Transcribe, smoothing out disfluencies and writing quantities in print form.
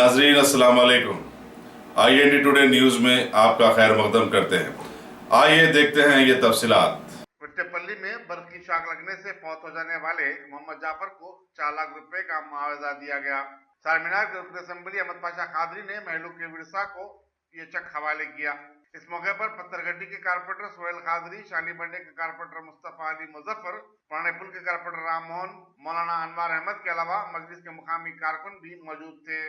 नाजरीन अस्सलाम वालेकुम। IND टुडे न्यूज में आपका खैर मकदम करते हैं। आइए देखते हैं ये तफसीलात। कुट्टेपल्ली में बर्फ की शाख लगने से फौत हो जाने वाले मोहम्मद जाफर को 4 लाख रुपए का मुआवजा दिया गया। चारमीनार के रुकन असेंबली अहमद पाशा कादरी ने महलू के विरसा को ये चेक हवाले किया। इस मौके पर पत्थरगड्डी के कारपोरेटर सोहेल कादरी, शाली बंडे के कारपोरेटर मुस्तफा अली मुजफ्फर, पुराने पुल के कारपोरेटर राम मोहन, मौलाना अनवार अहमद के अलावा मजलिस के मुकामी कारकुन भी मौजूद थे।